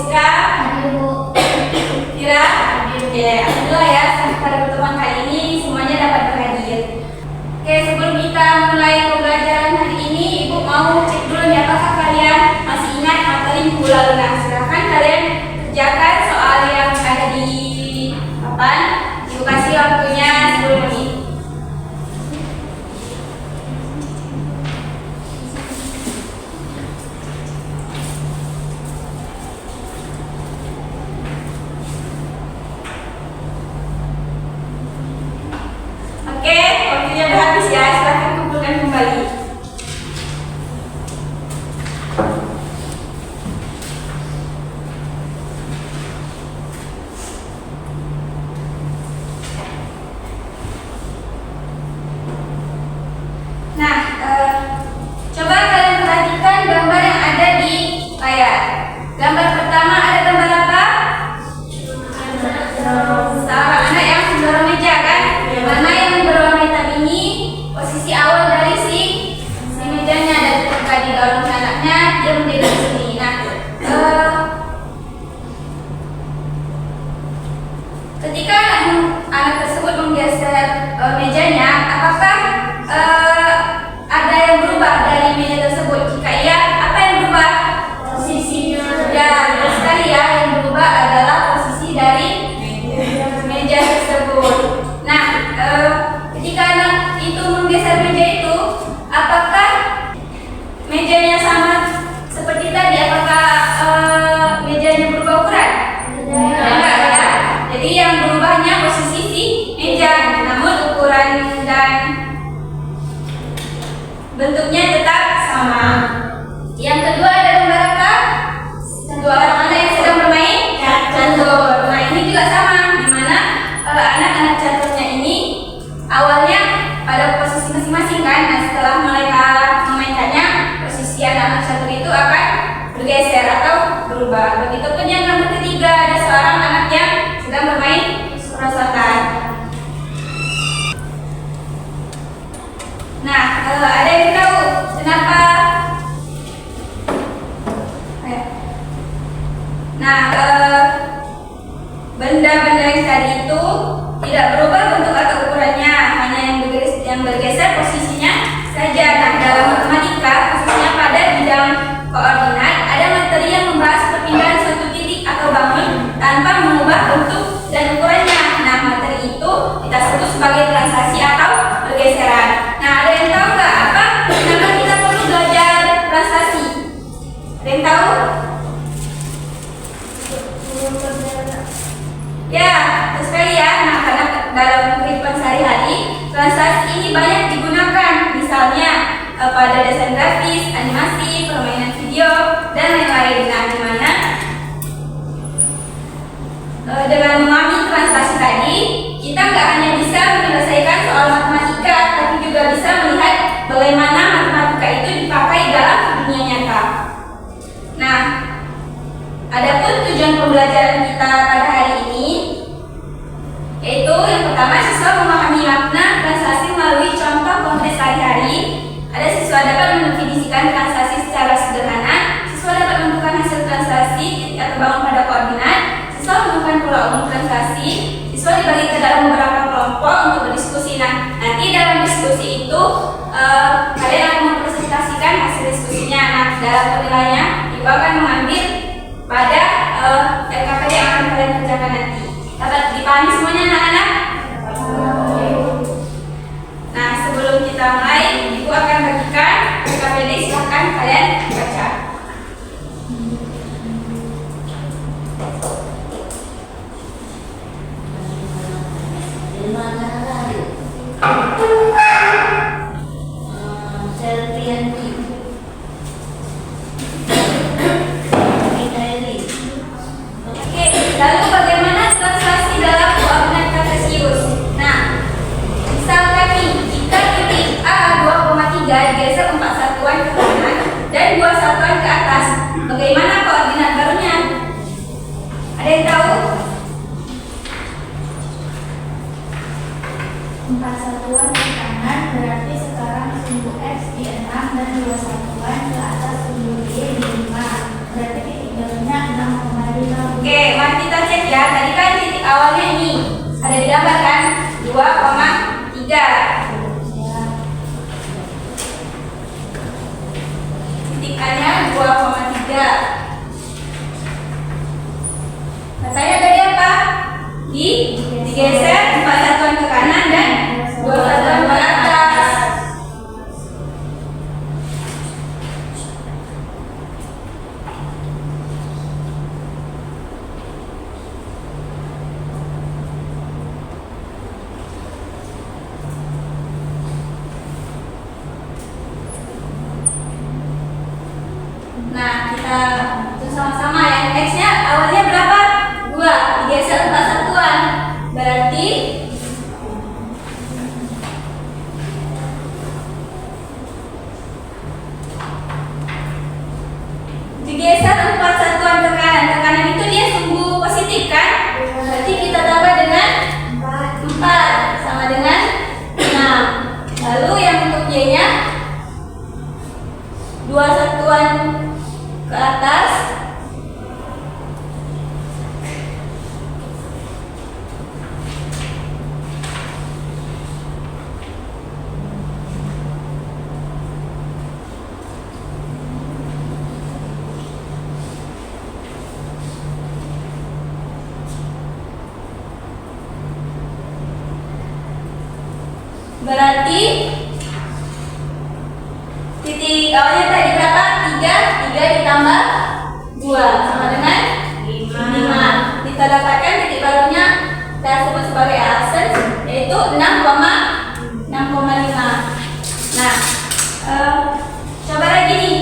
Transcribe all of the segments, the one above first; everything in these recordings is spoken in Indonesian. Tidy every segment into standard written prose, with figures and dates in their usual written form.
Siska, Tira, oke, alhamdulillah ya pada pertemuan kali ini semuanya dapat berhadir. Oke, sebelum kita mulai pembelajaran hari ini, Ibu mau cek dulu nih apakah kalian masih ingat materi minggu lalu. Nah, silahkan kalian kerjakan soal yang ada di papan. Ibu kasih waktunya 10 menit. Oke, waktunya udah habis ya, silahkan kumpulkan kembali. Nah, coba kalian perhatikan gambar yang ada di layar. Gambar pertama ada gambar apa? Seorang anak yang mendorong meja kan? Mana yang berwarna hitam ini posisi awal dari si mejanya, dan ketika didorong anaknya dia berdiri di sini. Nah, ketika anak tersebut menggeser mejanya, apakah ada yang berubah dari meja tersebut? Jika iya, apa yang berubah? Posisinya. Ya, betul sekali ya. Yang berubah adalah posisi dari meja tersebut. Nah, ketika anak itu menggeser meja itu, apakah mejanya sama seperti tadi? Apakah mejanya berubah ukuran? Enggak ya. Jadi yang berubahnya posisi si meja, namun ukuran dan bentuknya tetap sama. Yang kedua ada gambar apa? Dua orang anak yang sedang bermain catur. Nah, ini juga sama, di mana anak-anak caturnya ini awalnya pada posisi masing-masing kan. Nah, setelah mereka memainkannya, posisi anak-anak catur itu akan bergeser atau berubah. Begitupun yang gambar ketiga, ada seorang anak yang sedang bermain perosotan. Nah, ada yang tahu kenapa? Nah, benda-benda yang tadi itu tidak berubah bentuk atau ukurannya, hanya yang bergeser posisinya saja. Nah, dalam matematika, khususnya pada bidang koordinat, ada materi yang membahas perpindahan suatu titik atau bangun tanpa mengubah bentuk dan ukurannya. Nah, materi itu kita sebut sebagai translasi atau pergeseran. Nah, ada yang tahu nggak apa kenapa kita perlu belajar translasi? Ada yang tahu? Ya, betul sekali ya. Nah, karena dalam kehidupan sehari-hari, translasi ini banyak digunakan. Misalnya pada desain grafis, animasi, permainan video, dan lain-lain. Nah, di mana dengan memahami translasi tadi, kita nggak hanya bisa menyelesaikan soal matematika, tapi juga bisa melihat bagaimana matematika itu dipakai dalam dunia nyata. Nah, adapun tujuan pembelajaran kita pada hari ini, yaitu yang pertama, siswa memahami makna translasi melalui contoh konkret sehari-hari. Ada siswa dapat mendefinisikan translasi secara sederhana, siswa dapat menentukan hasil translasi titik atau bangun pada koordinat, siswa menemukan pola umum translasi, siswa dibagi ke dalam beberapa kelompok untuk berdiskusi. Nah, nanti dalam diskusi itu kalian akan mempresentasikan hasil diskusinya. Nah, dalam penilaiannya ibu akan mengambil pada LKPD yang akan kalian kerjakan nanti. Dapat dipahami semuanya anak-anak? Nah, sebelum kita mulai, ibu akan bagikan LKPD, silahkan kalian baca. Lalu bagaimana translasi dalam koordinat kartesius? Ada di gambar kan? 2,3. Titik A-nya 2,3. Katanya tadi apa? Digeser 4 satuan ke kanan dan 2 satuan ke atas. Nah, kita hitung sama-sama ya. X-nya awalnya berapa? 2, digeser 4 satuan. Berarti digeser 4 satuan ke kanan. Ke kanan itu dia sumbu positif kan? Berarti kita tambah dengan 4 sama dengan 6. Lalu yang untuk Y-nya 2 satuan ke atas berarti titik awalnya tadi berapa? 3 ditambah 2 sama dengan 5. Kita dapatkan titik barunya kita sebut sebagai aksen, yaitu 6,5. Nah, coba lagi nih.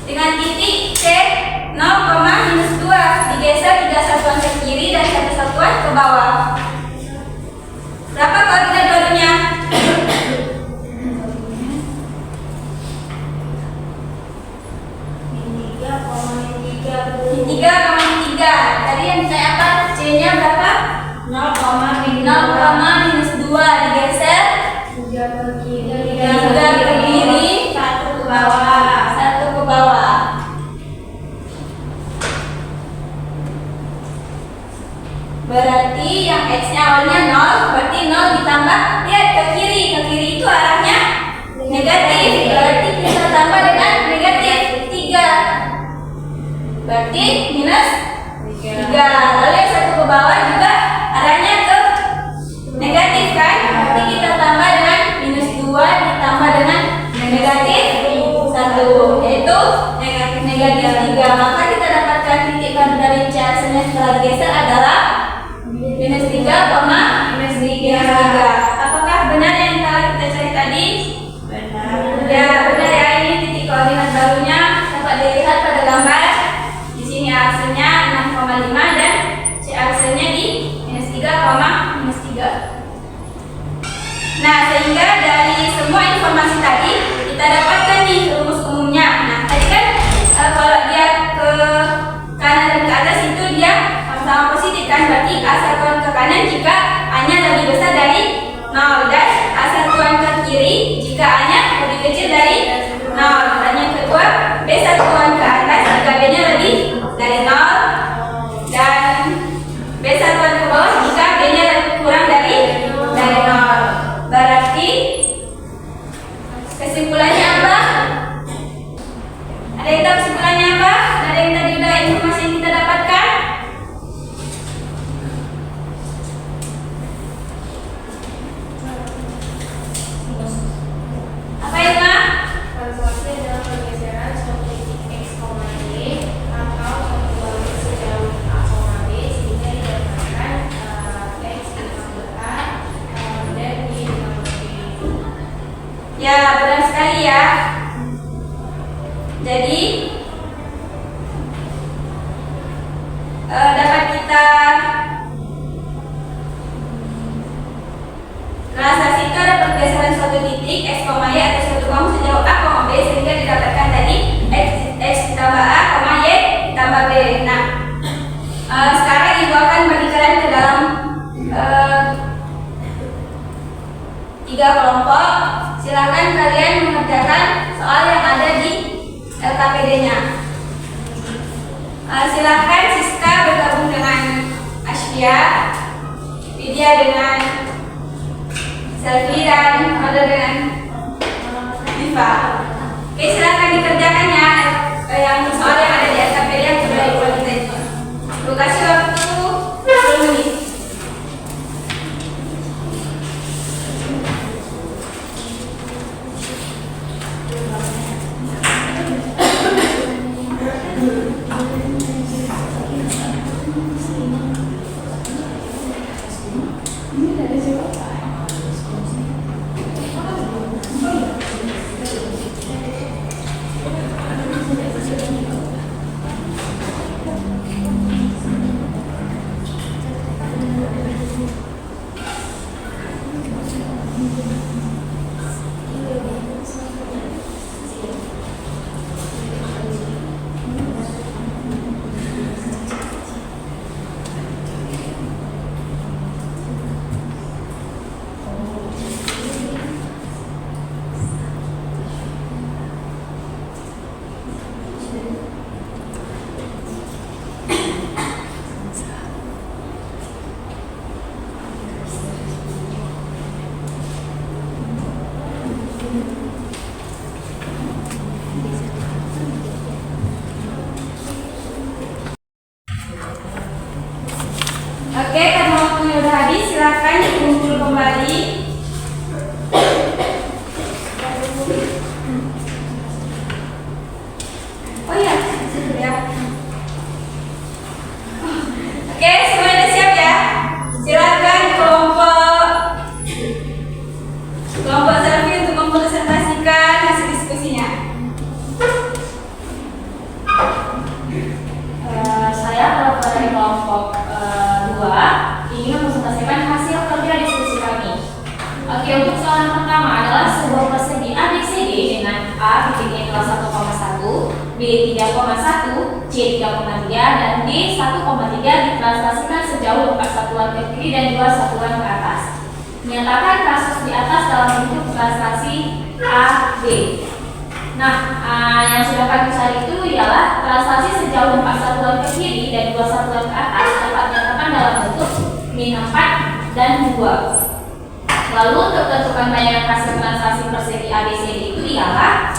Dengan titik C 0,-2 digeser 3 satuan ke kiri dan 1 satuan ke bawah. Berapa koordinat barunya? Min 3,3. Tadi yang saya apa? C-nya berapa? 0,-2 digeser 3 ke kiri, 1 ke bawah. Berarti yang X-nya awalnya 0, berarti 0 ditambah, lihat ke kiri itu arahnya negatif, berarti kita tambah dengan negatif 3, berarti minus 3. Lalu yang 1 ke bawah juga arahnya ke negatif kan, berarti kita tambah dengan minus 2 ditambah dengan negatif 1, yaitu negatif 3. Maka kita dapatkan titik baru dari C aksennya setelah digeser adalah minus 3,3. Apakah benar yang telah kita cari tadi? Benar. Ya, benar ya. Ini titik koordinat barunya dapat dilihat pada gambar. Di sini aksennya 6,5 dan C aksennya di minus 3,3. Nah, sehingga dari semua informasi tadi kita dapatkan nih rumus umumnya. Nah, tadi kan kalau dia ke kanan dan ke atas itu dia sama positif kan, berarti A satuan ke kanan jika A-nya lebih besar dari 0 dan A satuan ke kiri jika A-nya lebih kecil dari 0. Dan yang kedua B satuan ke atas jika B-nya lebih dari 0 dan B satuan ke bawah jika B-nya lebih kurang dari 0. Berarti kesimpulannya apa? Ada yang tahu kesimpulannya apa? Ada yang tadi udah informasi yang kita dapatkan? Apa ya, Pak? Transformasi adalah pergeseran suatu titik X, Y atau suatu balik sejauh A, B sehingga didapatkan X ditambah A dan Y ditambah B. Ya, benar sekali ya. Jadi dapat kita transaksi itu ada pergeseran suatu titik X, Y atau suatu kamu sejauh A, B sehingga didapatkan tadi X ditambah A, Y ditambah B. Nah, sekarang ibu akan bagi kalian ke dalam 3 kelompok. Silakan kalian mengerjakan soal yang ada di LKPD-nya. Silakan Siska bergabung dengan Asfia, Vidya dengan Selvi, dan Alda dengan Diva. Oke, silakan dikerjakan ya yang soal yang ada di LKPD yang sudah dibuat tadi. Terima kasih, waktu 10 menit. Oke, karena waktunya udah habis, silakan dikumpul kembali. Oh iya, ya. Oke, semua udah siap ya? Silakan kelompok Selvi untuk mempresentasikan hasil diskusinya. Saya dari kelompok 2 ingin mempresentasikan hasil kerja diskusi kami. Oke, untuk soal yang pertama adalah sebuah persegi ABCD dengan A titiknya adalah 1,1, B 3,1, C 3,3, dan D 1,3 ditranslasikan sejauh 4 satuan ke kiri dan 2 satuan ke atas. Nyatakan kasus di atas dalam bentuk translasi A, B. Nah, yang sudah kami cari itu ialah translasi sejauh 4 satuan ke kiri dan 2 satuan ke atas dapat dinyatakan dalam bentuk min 4 dan 2. Lalu untuk tentukan banyak hasil translasi persegi ABCD itu ialah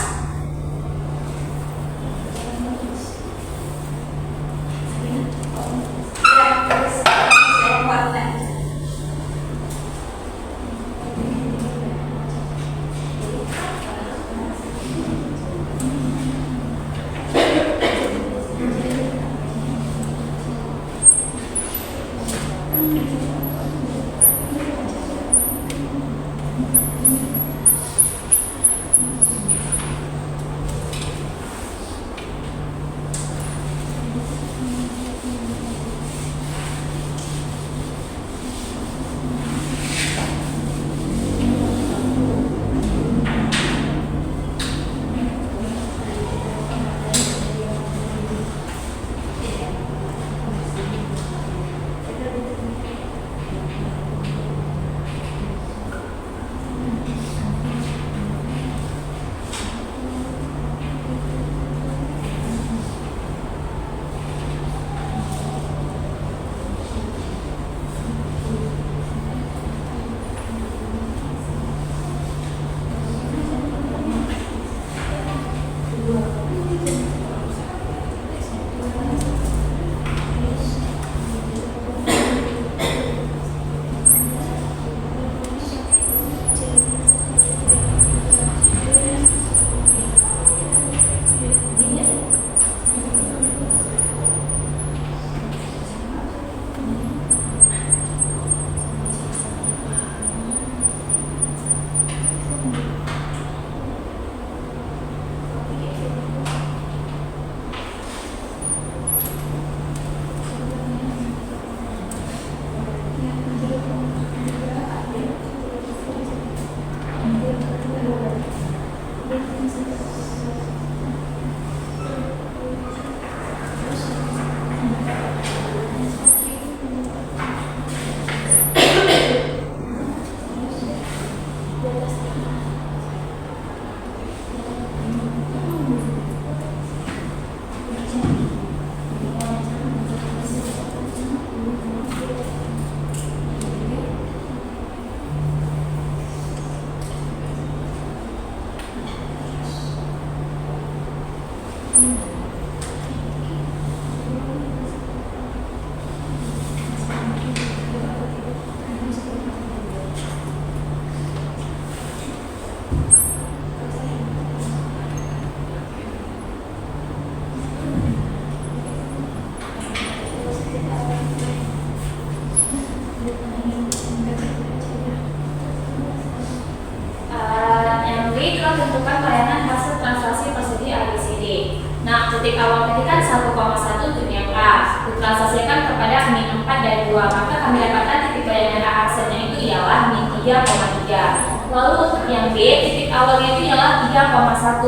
ditransaksikan kepada min 4 dan 2, maka kami dapatkan titik bayangan A aksennya itu ialah min 3,3. Lalu untuk yang B, titik awalnya itu ialah 3,1.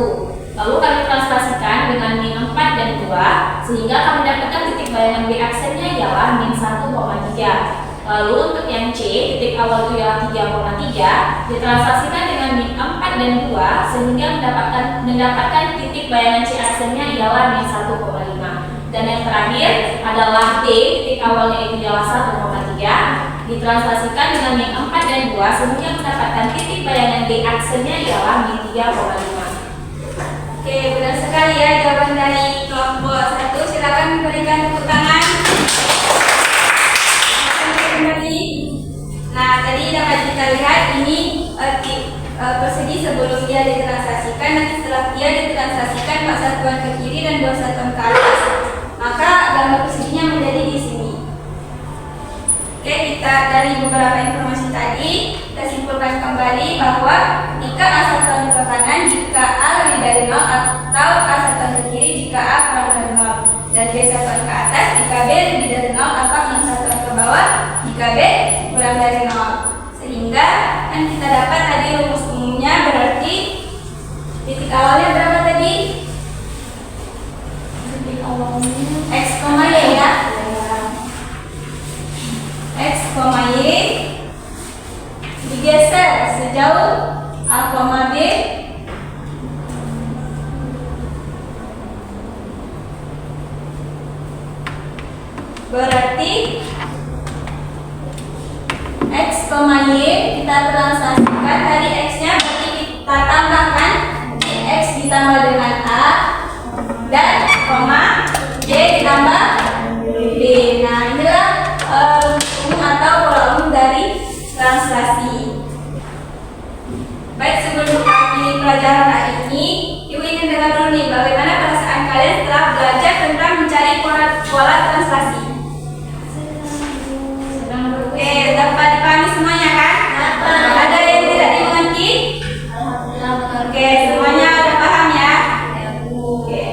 Lalu kami translasikan dengan min 4 dan 2, sehingga kami dapatkan titik bayangan B aksennya ialah min 1,3. Lalu untuk yang C, titik awal itu ialah 3,3, ditransaksikan dengan min 4 dan 2, sehingga mendapatkan titik bayangan C aksennya ialah min 1,5. Dan yang terakhir adalah D, titik awalnya itu ialah 1,3, ditranslasikan dengan min 4 dan 2, sehingga mendapatkan titik bayangan D aksennya ialah min 3,5. Oke, benar sekali ya jawaban dari kelompok 1. Silakan berikan tepuk tangan. Nah, tadi dapat kita lihat ini persegi sebelum dia ditransaksikan dan setelah dia ditransaksikan 4 satuan ke kiri dan 2 satuan ke atas, maka gambar perseginya menjadi di sini. Oke, kita dari beberapa informasi tadi kita simpulkan kembali bahwa jika A satuan ke kanan jika A lebih dari 0 atau A satuan ke kiri jika A kurang dari 0, dan B satuan ke atas jika B lebih dari 0 atau yang satuan ke bawah jika B kurang dari 0. Sehingga kan kita dapat tadi rumus umumnya, berarti titik awalnya berapa tadi? Titik awalnya X, Y ya. X, Y digeser sejauh A, B berarti X, Y kita transaksikan, tadi X-nya berarti kita tambahkan X ditambah dengan A dan Y ditambah B. Nah, inilah umum atau pola umum dari translasi. Baik, sebelum kami pelajaran hari ini, Ibu ingin dengar dulu nih bagaimana perasaan kalian setelah belajar tentang mencari pola translasi. Oke, dapat dipahami semuanya kan? Ada yang tidak dimengerti? Oke, semuanya ada paham ya? Oke.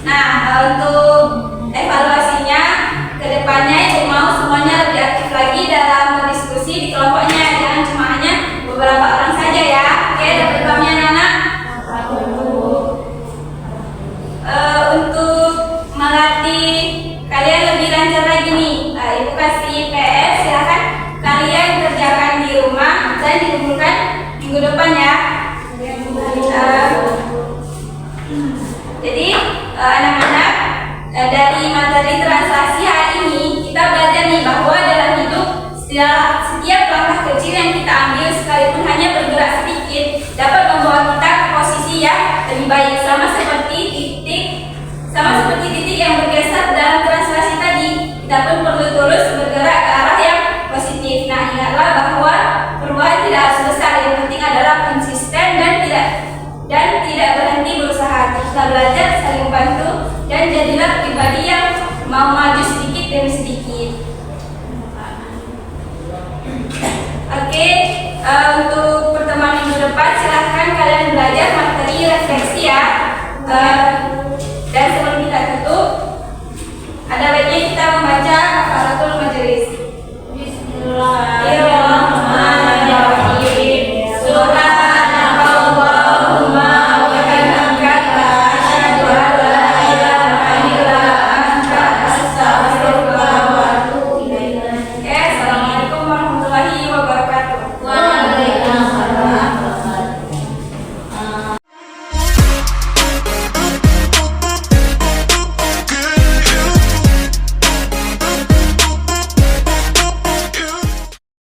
Nah, untuk evaluasinya ke depannya Ibu mau semuanya lebih aktif lagi dalam berdiskusi di kelompoknya, jangan cuma hanya beberapa orang saja ya. Oke, dapat pahamnya anak-anak? Untuk melatih kalian lebih lancar lagi nih, Ibu kasih PR, silahkan kalian kerjakan di rumah dan dikumpulkan minggu depan ya. Jadi anak-anak, dari materi transaksi hari ini kita belajar nih bahwa dalam hidup setiap langkah kecil yang kita ambil sekalipun hanya bergerak sedikit dapat membawa kita ke posisi yang lebih baik, sama seperti titik yang bergeser dalam translasi tadi. Kita pun perlu terus bergerak ke arah yang positif. Nah, ingatlah bahwa perubahan tidak harus besar, yang penting adalah konsisten dan tidak berhenti berusaha. Kita belajar, saling membantu, dan jadilah pribadi yang mau maju sedikit demi sedikit. Oke, untuk pertemuan minggu depan silahkan kalian belajar materi refleksi ya. Dan sebelum